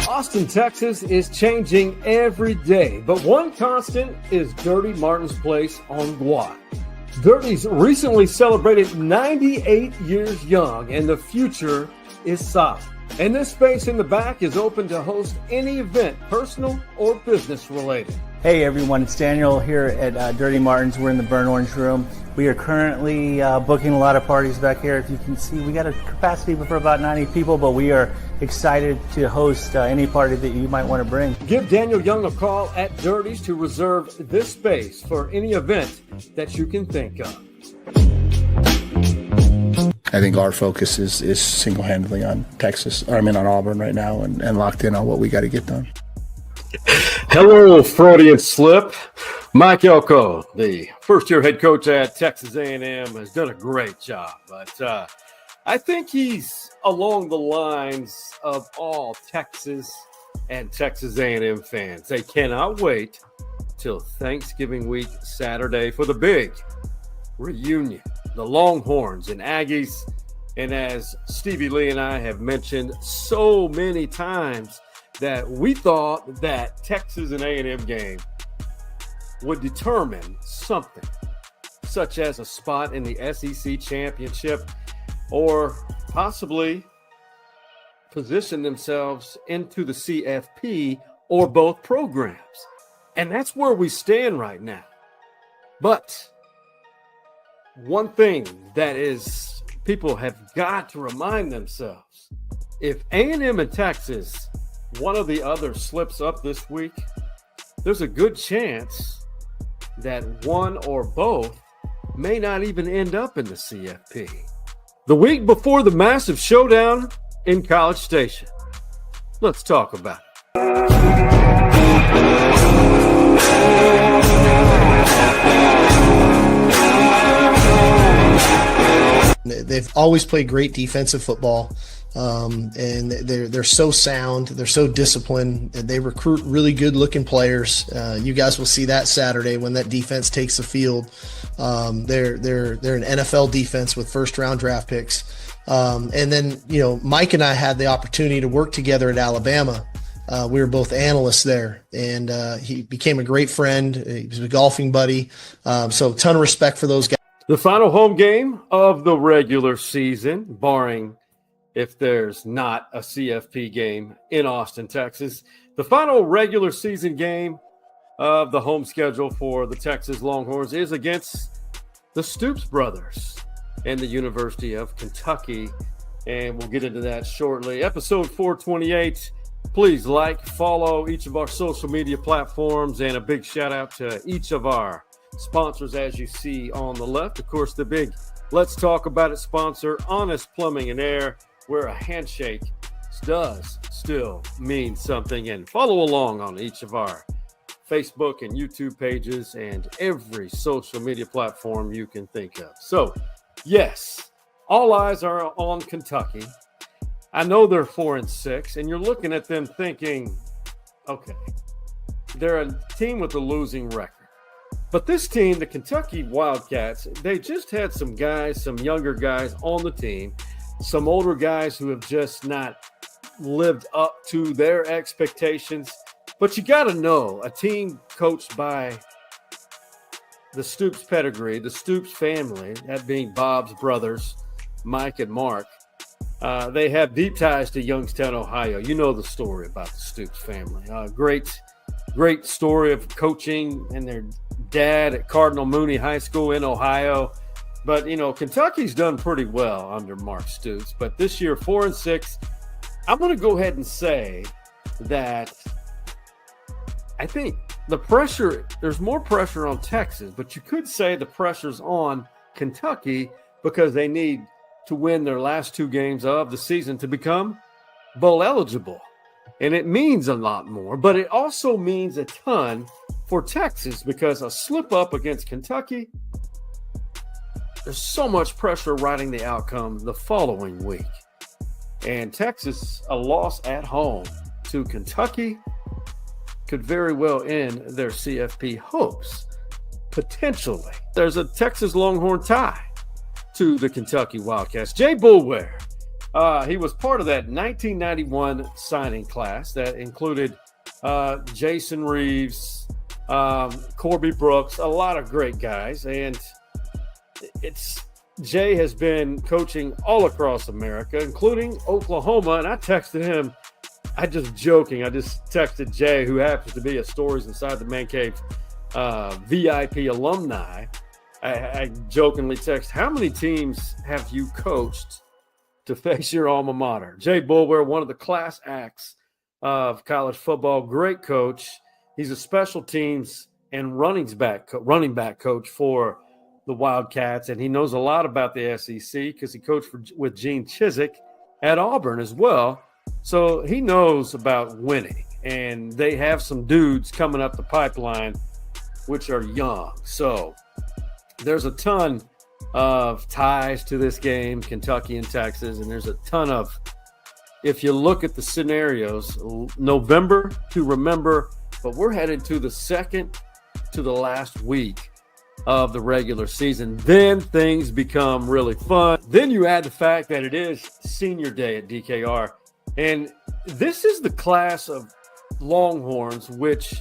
Austin, Texas is changing every day, but one constant is Dirty Martin's place on Guad. Dirty's recently celebrated 98 years young, and the future is solid. And this space in the back is open to host any event, personal or business related. Hey everyone, it's Daniel here at Dirty Martin's. We're in the Burnt Orange Room. We are currently booking a lot of parties back here. If you can see, we got a capacity for about 90 people, but we are excited to host any party that you might want to bring. Give Daniel Young a call at Dirty's to reserve this space for any event that you can think of. I think our focus is single-handedly on on Auburn right now and locked in on what we got to get done. Hello, Freudian slip. Mike Elko, the first-year head coach at Texas A&M, has done a great job. But I think he's along the lines of all Texas and Texas A&M fans. They cannot wait till Thanksgiving week Saturday for the big reunion. The Longhorns and Aggies. And as Stevie Lee and I have mentioned so many times, that we thought that Texas and A&M game would determine something, such as a spot in the SEC championship or possibly position themselves into the CFP or both programs. And that's where we stand right now. But one thing that is people have got to remind themselves, if A&M and Texas, one or the other slips up this week, there's a good chance that one or both may not even end up in the CFP. The week before the massive showdown in College Station. Let's talk about it. They've always played great defensive football. And they're so sound, they're so disciplined, and they recruit really good looking players. You guys will see that Saturday when that defense takes the field. They're an NFL defense with first round draft picks. And then, Mike and I had the opportunity to work together at Alabama. We were both analysts there, and he became a great friend. He was a golfing buddy. So a ton of respect for those guys. The final home game of the regular season, barring if there's not a CFP game in Austin, Texas. The final regular season game of the home schedule for the Texas Longhorns is against the Stoops brothers and the University of Kentucky. And we'll get into that shortly. Episode 428. Please follow each of our social media platforms, and a big shout out to each of our sponsors as you see on the left. Of course, the big Let's Talk About It sponsor, Honest Plumbing and Air, where a handshake does still mean something. And follow along on each of our Facebook and YouTube pages and every social media platform you can think of. So, yes, all eyes are on Kentucky. I know they're 4-6, and you're looking at them thinking, okay, they're a team with a losing record. But this team, the Kentucky Wildcats, they just had some younger guys on the team, some older guys who have just not lived up to their expectations. But you got to know, a team coached by the Stoops pedigree, the Stoops family, that being Bob's brothers, Mike and Mark, they have deep ties to Youngstown, Ohio. You know the story about the Stoops family. Great story of coaching and their dad at Cardinal Mooney High School in Ohio. But, Kentucky's done pretty well under Mark Stoops. But this year, 4-6, I'm going to go ahead and say that I think there's more pressure on Texas, but you could say the pressure's on Kentucky because they need to win their last two games of the season to become bowl eligible. And it means a lot more, but it also means a ton for Texas because a slip up against Kentucky, there's so much pressure riding the outcome the following week. And Texas, a loss at home to Kentucky could very well end their CFP hopes. Potentially. There's a Texas Longhorn tie. to the Kentucky Wildcats. Jay Boulware, he was part of that 1991 signing class that included Jason Reeves, Corby Brooks, a lot of great guys. And Jay has been coaching all across America, including Oklahoma. And I texted him, I just texted Jay, who happens to be a Stories Inside the Man Cave VIP alumni. I jokingly text, how many teams have you coached to face your alma mater? Jay Boulware, one of the class acts of college football, great coach. He's a special teams and running back coach for the Wildcats, and he knows a lot about the SEC because he coached with Gene Chizik at Auburn as well. So he knows about winning, and they have some dudes coming up the pipeline which are young. So there's a ton of ties to this game, Kentucky and Texas, and there's a ton of, if you look at the scenarios, November to remember, but we're headed to the second to the last week of the regular season. Then things become really fun. Then you add the fact that it is senior day at DKR, and this is the class of Longhorns which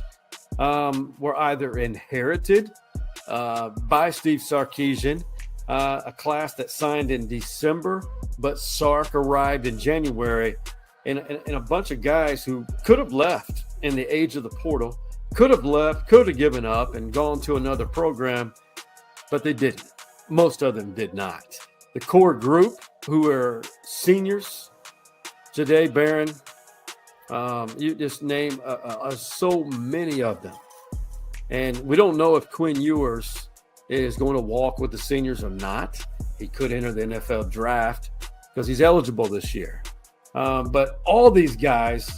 were either inherited by Steve Sarkisian, a class that signed in December, but Sark arrived in January, and a bunch of guys who could have left in the age of the portal, could have given up and gone to another program, but they didn't. Most of them did not. The core group, who are seniors, Jahdae Barron, you just name so many of them. And we don't know if Quinn Ewers is going to walk with the seniors or not. He could enter the NFL draft because he's eligible this year. But all these guys,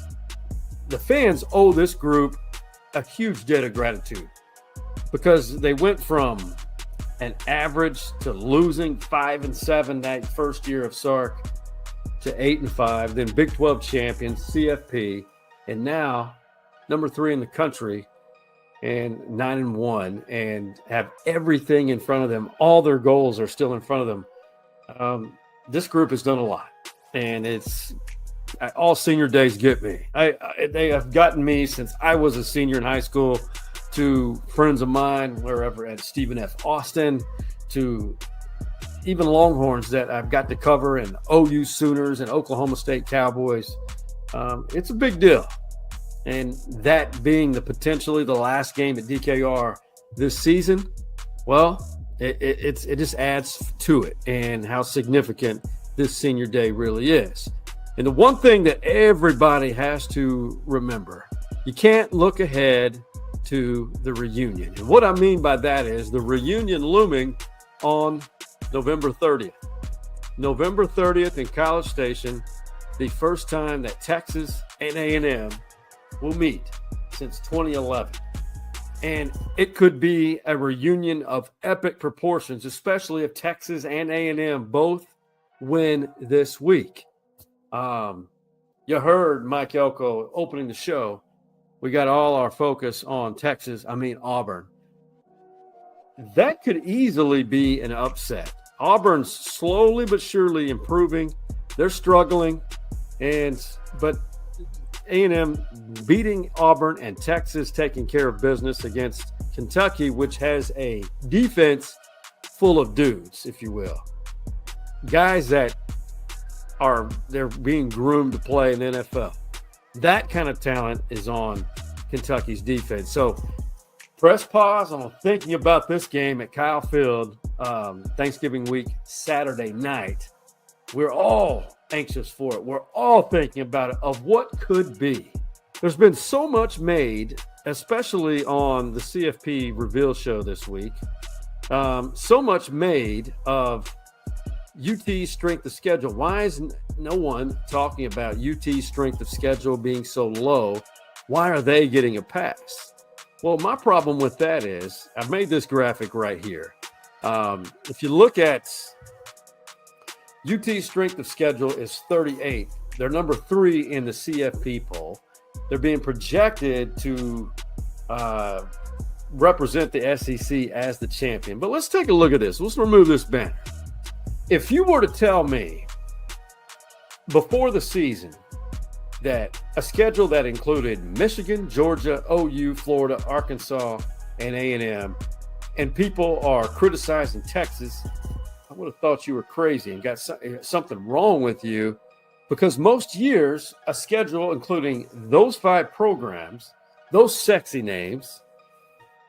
the fans owe this group a huge debt of gratitude because they went from an average to losing 5-7 that first year of Sark to 8-5, then Big 12 champions, CFP, and now number 3 in the country and 9-1, and have everything in front of them. All their goals are still in front of them. This group has done a lot, and it's all senior days get me. They have gotten me since I was a senior in high school, to friends of mine wherever at Stephen F. Austin, to even Longhorns that I've got to cover, and OU Sooners and Oklahoma State Cowboys. It's a big deal. And that being potentially the last game at DKR this season, well, it just adds to it and how significant this senior day really is. And the one thing that everybody has to remember, you can't look ahead to the reunion. And what I mean by that is the reunion looming on November 30th. November 30th in College Station, the first time that Texas and A&M will meet since 2011. And it could be a reunion of epic proportions, especially if Texas and A&M both win this week. You heard Mike Elko opening the show. We got all our focus on Auburn. That could easily be an upset. Auburn's slowly but surely improving. They're struggling, but A&M beating Auburn and Texas taking care of business against Kentucky, which has a defense full of dudes, if you will. Guys that they're being groomed to play in the NFL. That kind of talent is on Kentucky's defense. So press pause on thinking about this game at Kyle Field, Thanksgiving week, Saturday night. We're all anxious for it. We're all thinking about it, of what could be. There's been so much made, especially on the CFP reveal show this week, so much made of UT's strength of schedule. Why is no one talking about UT's strength of schedule being so low? Why are they getting a pass? Well, my problem with that is, I've made this graphic right here. If you look at UT's strength of schedule is 38. They're number 3 in the CFP poll. They're being projected to represent the SEC as the champion. But let's take a look at this. Let's remove this banner. If you were to tell me before the season that a schedule that included Michigan, Georgia, OU, Florida, Arkansas, and A&M, and people are criticizing Texas, I would have thought you were crazy and got something wrong with you, because most years, a schedule including those 5 programs, those sexy names,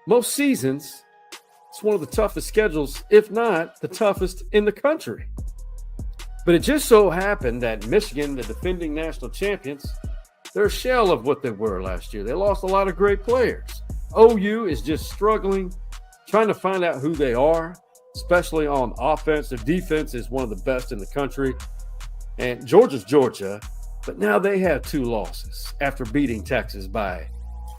most seasons, it's one of the toughest schedules, if not the toughest in the country. But it just so happened that Michigan, the defending national champions, they're a shell of what they were last year. They lost a lot of great players. OU is just struggling, trying to find out who they are, especially on offense. Their defense is one of the best in the country. And Georgia's Georgia, but now they have 2 losses after beating Texas by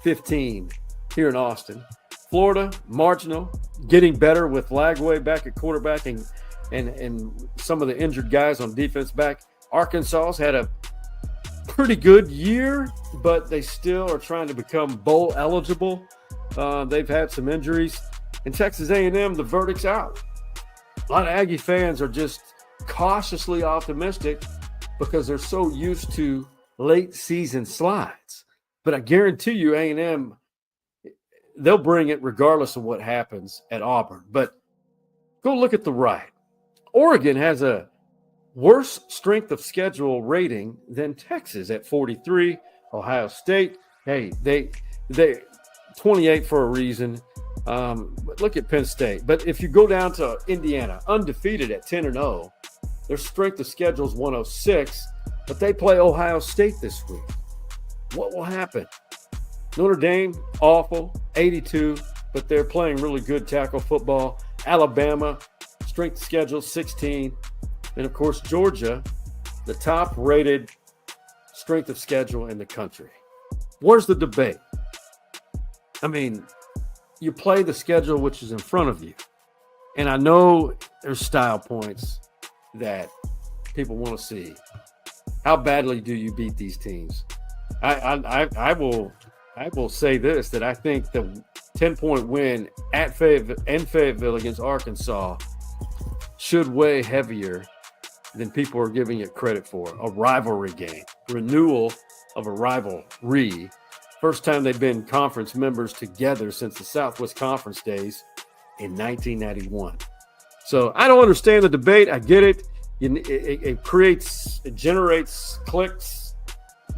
15 here in Austin. Florida, marginal, getting better with Lagway back at quarterback and some of the injured guys on defense back. Arkansas's had a pretty good year, but they still are trying to become bowl eligible. They've had some injuries. And Texas A&M, the verdict's out. A lot of Aggie fans are just cautiously optimistic because they're so used to late season slides. But I guarantee you A&M, they'll bring it regardless of what happens at Auburn. But go look at the right. Oregon has a worse strength of schedule rating than Texas at 43. Ohio State, hey, they 28 for a reason. Look at Penn State. But if you go down to Indiana, undefeated at 10-0, their strength of schedule is 106, but they play Ohio State this week. What will happen? Notre Dame, awful, 82, but they're playing really good tackle football. Alabama, strength of schedule 16. And, of course, Georgia, the top-rated strength of schedule in the country. Where's the debate? I mean, you play the schedule which is in front of you. And I know there's style points that people want to see. How badly do you beat these teams? I will say this, that I think the 10-point win at Fayetteville against Arkansas should weigh heavier than people are giving it credit for. A rivalry game, renewal of a rivalry. First time they've been conference members together since the Southwest Conference days in 1991. So I don't understand the debate. I get it. It generates clicks,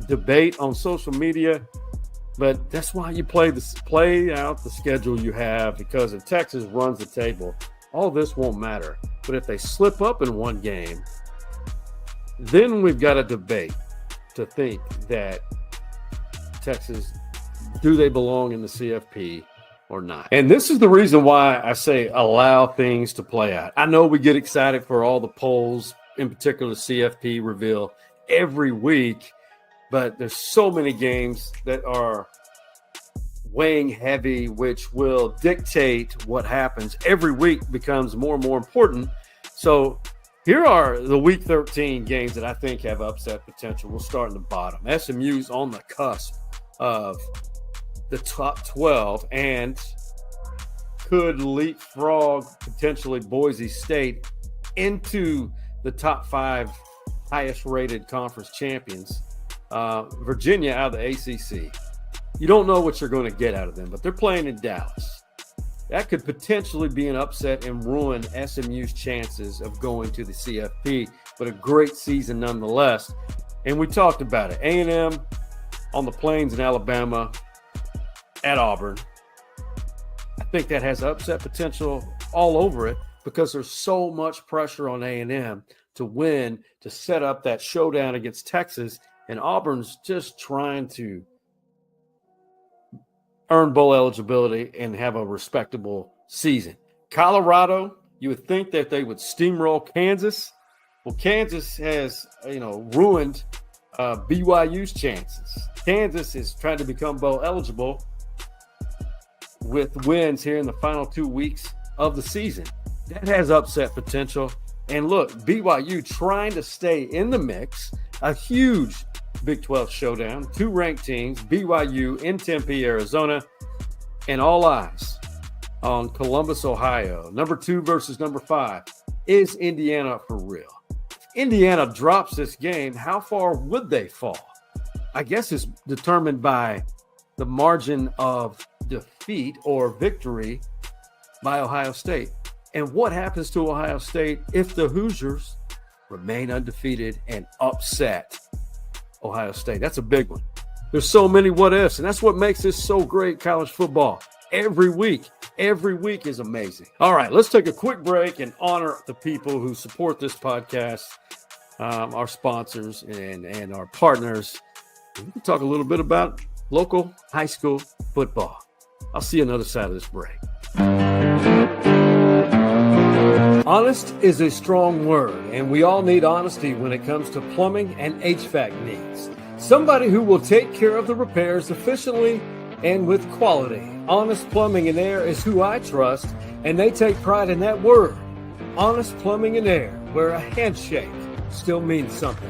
debate on social media. But that's why you play out the schedule you have, because if Texas runs the table, all this won't matter. But if they slip up in one game, then we've got a debate to think that Texas, do they belong in the CFP or not? And this is the reason why I say allow things to play out. I know we get excited for all the polls, in particular CFP reveal every week, but there's so many games that are weighing heavy, which will dictate what happens. Every week becomes more and more important. So here are the Week 13 games that I think have upset potential. We'll start in the bottom. SMU's on the cusp of the top 12 and could leapfrog potentially Boise State into the top 5 highest-rated conference champions. Virginia out of the ACC. You don't know what you're going to get out of them, but they're playing in Dallas. That could potentially be an upset and ruin SMU's chances of going to the CFP, but a great season nonetheless. And we talked about it. A&M on the Plains in Alabama at Auburn. I think that has upset potential all over it because there's so much pressure on A&M to win, to set up that showdown against Texas. And Auburn's just trying to earn bowl eligibility and have a respectable season. Colorado, you would think that they would steamroll Kansas. Well, Kansas has, ruined BYU's chances. Kansas is trying to become bowl eligible with wins here in the final 2 weeks of the season. That has upset potential. And look, BYU trying to stay in the mix, a huge Big 12 showdown, 2 ranked teams, BYU in Tempe, Arizona, and all eyes on Columbus, Ohio. Number 2 versus number 5. is Indiana for real? If Indiana drops this game, how far would they fall? I guess it's determined by the margin of defeat or victory by Ohio State. And what happens to Ohio State if the Hoosiers remain undefeated and upset Ohio State? That's a big one. There's so many what ifs, and that's what makes this so great, college football. Every week is amazing. All right, let's take a quick break and honor the people who support this podcast, our sponsors and our partners. We can talk a little bit about local high school football. I'll see you on the other side of this break. Honest is a strong word, and we all need honesty when it comes to plumbing and HVAC needs. Somebody who will take care of the repairs efficiently and with quality. Honest Plumbing and Air is who I trust, and they take pride in that word. Honest Plumbing and Air, where a handshake still means something.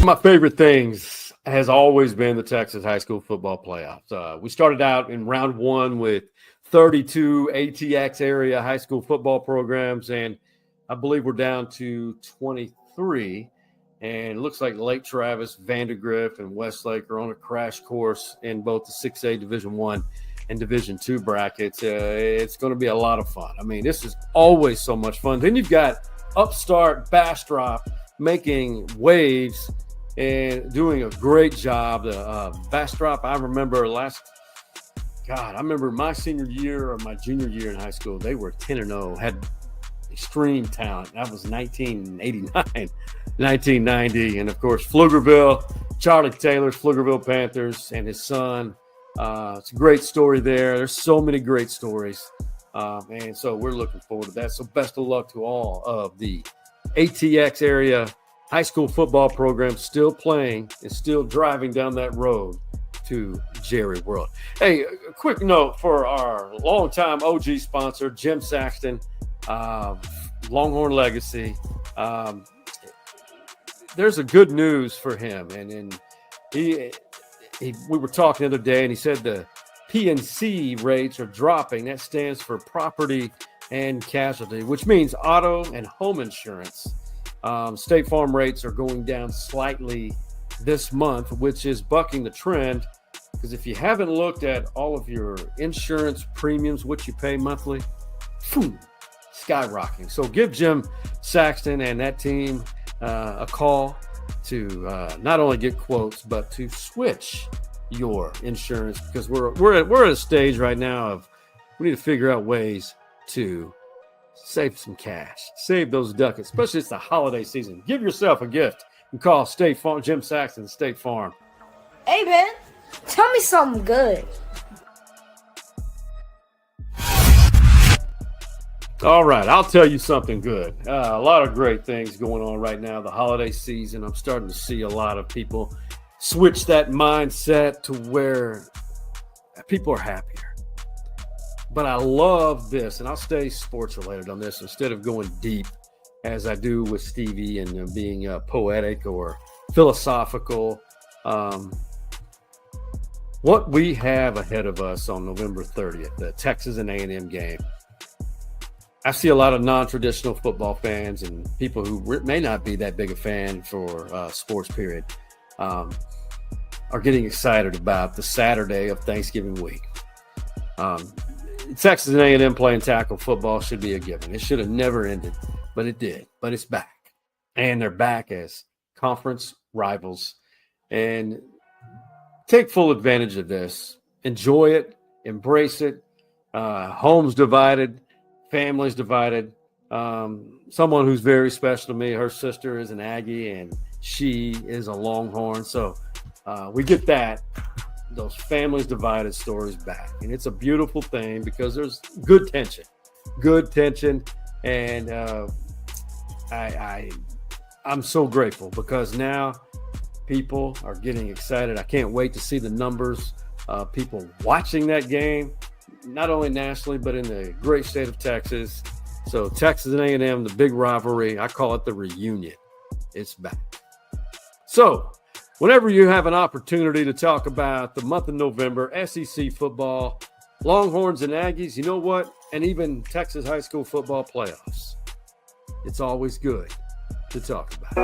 My favorite things has always been the Texas high school football playoffs. We started out in round one with 32 ATX area high school football programs, and I believe we're down to 23. And it looks like Lake Travis, Vandergrift, and Westlake are on a crash course in both the 6A Division I and Division II brackets. It's going to be a lot of fun. I mean, this is always so much fun. Then you've got upstart Bastrop making waves and doing a great job. Bastrop, I remember my senior year or my junior year in high school, they were 10-0, had extreme talent. That was 1989, 1990. And of course, Pflugerville, Charlie Taylor's Pflugerville Panthers and his son. It's a great story there. There's so many great stories. And so we're looking forward to that. So best of luck to all of the ATX area high school football program still playing and still driving down that road to Jerry World. Hey, a quick note for our longtime OG sponsor, Jim Saxton, Longhorn Legacy. There's a good news for him. And we were talking the other day, and he said the P&C rates are dropping. That stands for property and casualty, which means auto and home insurance. State Farm rates are going down slightly this month, which is bucking the trend. Because if you haven't looked at all of your insurance premiums, what you pay monthly, skyrocketing. So give Jim Saxton and that team a call to not only get quotes, but to switch your insurance, because we're at a stage right now of we need to figure out ways to save some cash, save those ducats, especially it's the holiday season. Give yourself a gift and call State Farm, Jim Saxton, State Farm. Hey, man, tell me something good. All right, I'll tell you something good. A lot of great things going on right now. The holiday season, I'm starting to see a lot of people switch that mindset to where people are happier. But I love this, and I'll stay sports related on this instead of going deep as I do with Stevie and being poetic or philosophical. What we have ahead of us on November 30th, the Texas and A&M game. I see a lot of non-traditional football fans and people who may not be that big a fan for sports period are getting excited about the Saturday of Thanksgiving week. Texas A&M playing tackle football should be a given. It should have never ended, but it did. But it's back. And they're back as conference rivals. And take full advantage of this. Enjoy it. Embrace it. Homes divided. Families divided. Someone who's very special to me, her sister is an Aggie, and she is a Longhorn. So we get those families divided stories back. And it's a beautiful thing because there's good tension. And I'm so grateful because now people are getting excited. I can't wait to see the numbers of people watching that game, not only nationally, but in the great state of Texas. So Texas and A&M, the big rivalry, I call it the reunion. It's back. So whenever you have an opportunity to talk about the month of November, SEC football, Longhorns and Aggies, you know what? And even Texas high school football playoffs, it's always good to talk about.